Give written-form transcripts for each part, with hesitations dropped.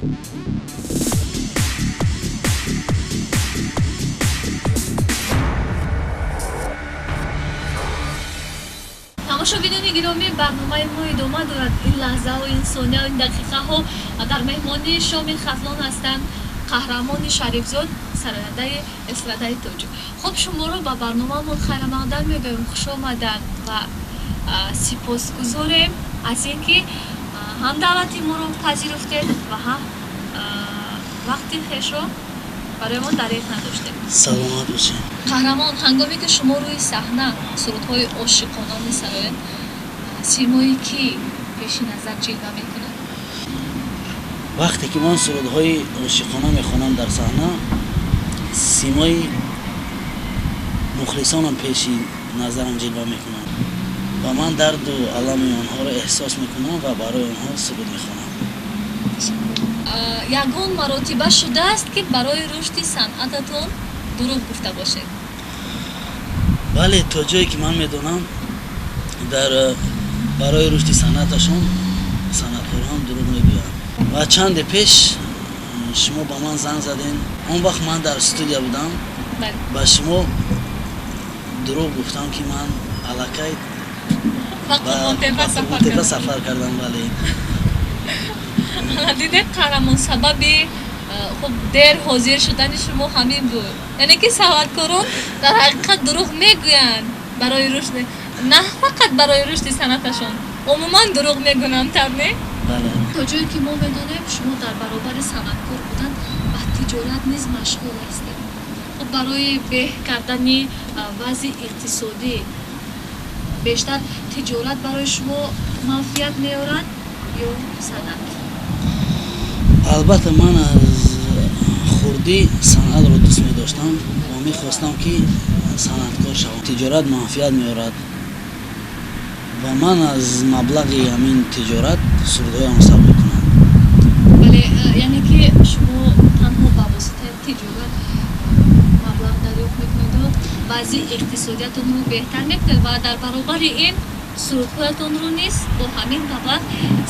тамошобинони гиромӣ, барномаи мо идома дорад. Ин лаҳзаҳо, ин сониҳо, ин дақиқаҳо дар меҳмонии шоми Хатлон ҳастанд қаҳрамони Шарифзод, сароядаи эстрадаи тоҷик. хуб, шуморо ба барномаамон хайрамақдам мегӯем, хушомадан ва сипосгузорем аз ин ки ҳам даъвати моро пазируфтед ва ҳам вақти хешро барои мо дариқ надоштед. саломат бошед. қаҳрамон, ҳангоме ки шумо рӯи саҳна сурудҳои ошиқона месароед, симои кӣ пеши назар ҷилва мекунад? вақте ки ман сурудҳои ошиқона мехонам дар саҳна, симои мухлисонам пеши назарам ҷилва мекунад ва ман дарду алами онҳоро эҳсос мекунам ва барои онҳо суруд мехонам. ягон маротиба шудааст ки барои рушди санъататон дурӯғ гуфта бошед? бале, то ҷое ки ман медонам, барои рушди санъаташон санъаткорҳон дурӯғ мегӯянд. ва чанде пеш шумо ба ман занг задем, он вақт ман дар студия будам, ба шумо дурӯғ гуфтам ки ман аллакай ба Монтепа сафар кардам. бале, дидед қаҳрамон, сабаби хуб дер ҳозир шудани шумо ҳамин буд. яъне ки санъаткорон дар ҳақиқат дурӯғ мегӯянд барои рушди, на фақат барои рушди санъаташон, умуман дурӯғ мегӯянд, таб не? бале. то ҷое ки мо медонем, шумо дар баробари санъаткор будан ба тиҷорат низ машғул ҳастед. хуб, барои беҳ кардани вазъи иқтисодӣ бештар тиҷорат барои шумо манфиат меорад ё санъат? албатта ман аз хурдӣ санъатро дӯст медоштам ва мехостам ки санъаткор шавам. тиҷорат манфиат меорад ва ман аз маблағи ҳамин тиҷорат сурудҳоямро сабук кунам. бале, яъне ки шумо танҳо ба воситаи тиҷорат маблағ дарёфт мекунеду вазъи иқтисодиятонро беҳтар мекунед ва дар баробари ин сурудҳоятонро низ бо ҳамин маблағ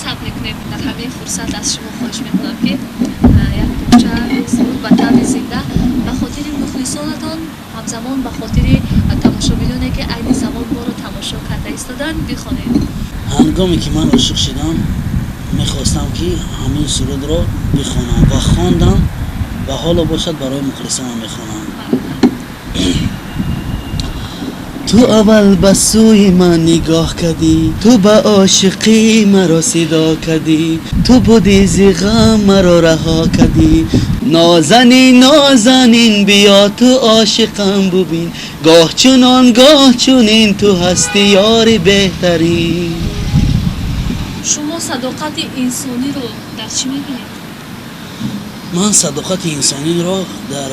сабт мекунед. дар ҳамин фурсат аз шумо хоҳиш мекунам ки якча суруд ба таври зинда ба хотири мухлисонатон, ҳамзамон ба хотири тамошобиноне ки айни замон моро тамошо карда истоданд, бихонед. ҳангоме ки ман ошиқ шудам, мехостам ки ҳамин сурудро бихонам ва хондам ва ҳоло бошад барои мухлисонам мехонам. تو اول به سوی من نگاه کردی، تو به عاشقی مرا صدا کردی، تو بودی زی غم مرا رها کردی. نازنین نازنین بیا تو عاشقم ببین، گاه چنان گاه چنین تو هستی یار بهترین. شما صداقت انسانی رو در چی میبینید؟ من صداقت انسانی رو در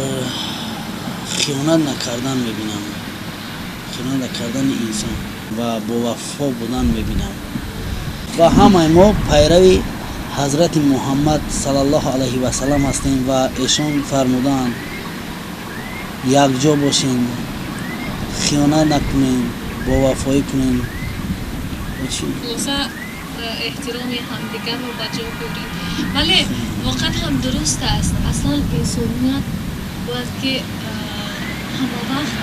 خیانت نکردن میبینم، خیانت نکردن انسان و با وفا بودن میبینم و همه ما پیروی حضرت محمد صلی الله علیه و سلم هستیم و ایشان فرمودند یکجا باشین، خیانت نکنین، با وفایی کنین. خلاصه احترام همدیگر رو بجا بگیرید. ولی واقعا هم درست است، اصلا انسانیت باید که همه وقت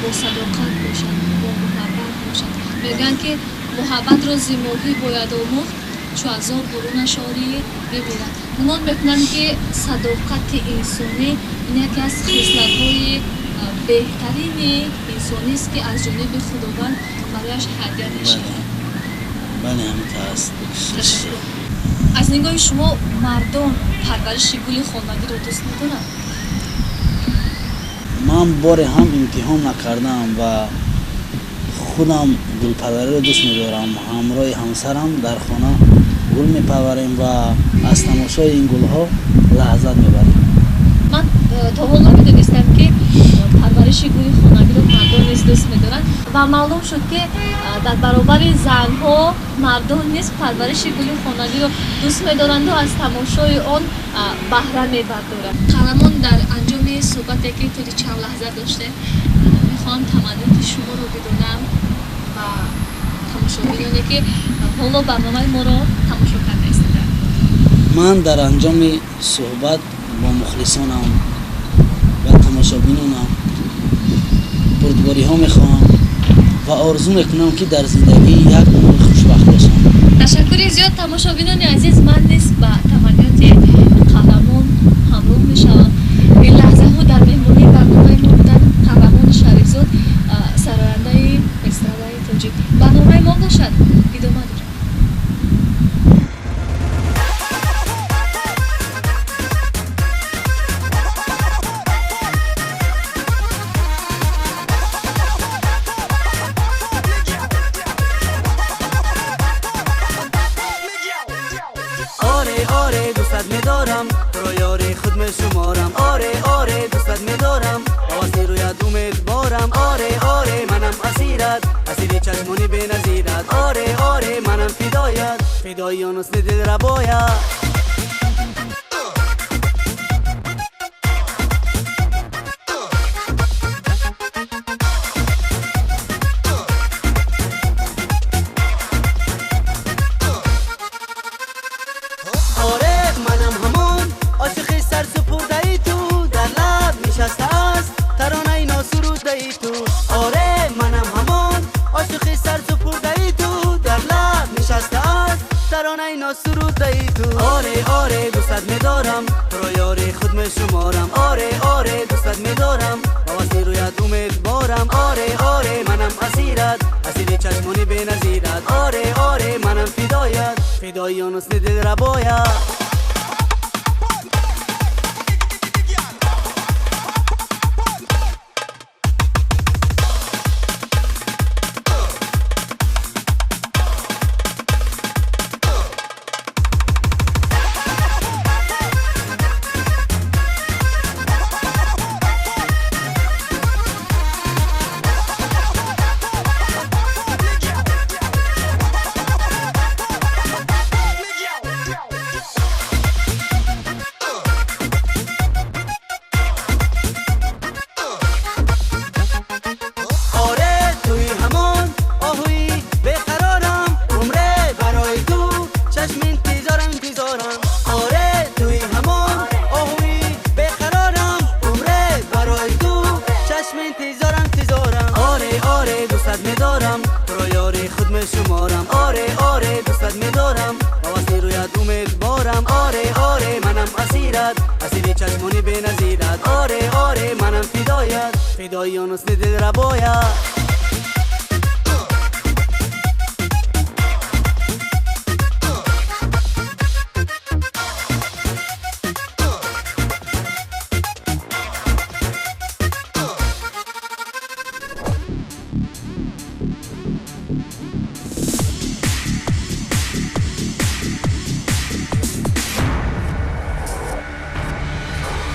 با صداقت باشد، با محبت باشد. میگن که محبت را زیماغی باید آموخت چو از آب برون شاری بمیرد. گمان میکنم که صداقت انسانی این یکی از خصلت‌های بهترین انسانی است که از جانب خداوند برایش هدیه می‌شود. بله همینطور است. از نگاه شما مردم پرورش گل خانگی را دوست می‌دارند؟ من بار هم امتحان نکردم و خودم گل پروری رو دوست می‌دارم. همراه همسرم در خانه گل می‌پروریم و از تماشای این گل‌ها لذت می‌بریم. من تا حالا می‌دونستم که پرورش گل خانگی رو مردم نیز دوست می‌دارند و معلوم شد که در برابر زن‌ها مردم نیز پرورش گل خانگی رو دوست می‌دارند و از تماشای آن بهره می‌بردارند. قهرمان در انجام صحبتی که تا چند لحظه داشته می‌خوام تمنیات شما رو بدونم و تماشاگرانی که حالا برنامه ما رو تماشا کرده هستند. من در انجام صحبت با مخلصانم و تماشابینانم بردباری ها میخوام و آرزو میکنم که در زندگی یک عمر خوشبخت باشم. تشکر زیاد. تماشابینان عزیز، من نیز به تمنیات قهرمان همراه میشوم. این لحظه ها در مهمانی برنامه ما بودن قهرمان شریفزاد، سرآینده استرادای توجیه. برنامه ما باشد، ادامه دارد. آره دوستت میدارم، تو رو یاری خود میشمارم. آره دوستت میدارم، آواز رویت امیدوارم. آره منم اسیر چشمونی بی نظیرت. آره منم فدای آن حسن دل ربایت. آره دوستت میدارم، تو رو یاری خود میشمارم. آره دوستت میدارم، آواز رویت امیدوارم. آره منم اسیر چشمونی بی نظیرت. آره منم فدای آن حسن دل ربایت. آره دوستت میدارم، تو رو یاری خود میشمارم. آره دوستت میدارم، آواز رویت امیدوارم. آره منم اسیر چشمونی بی نظیرت. آره منم فدای آن حسن دل ربایت.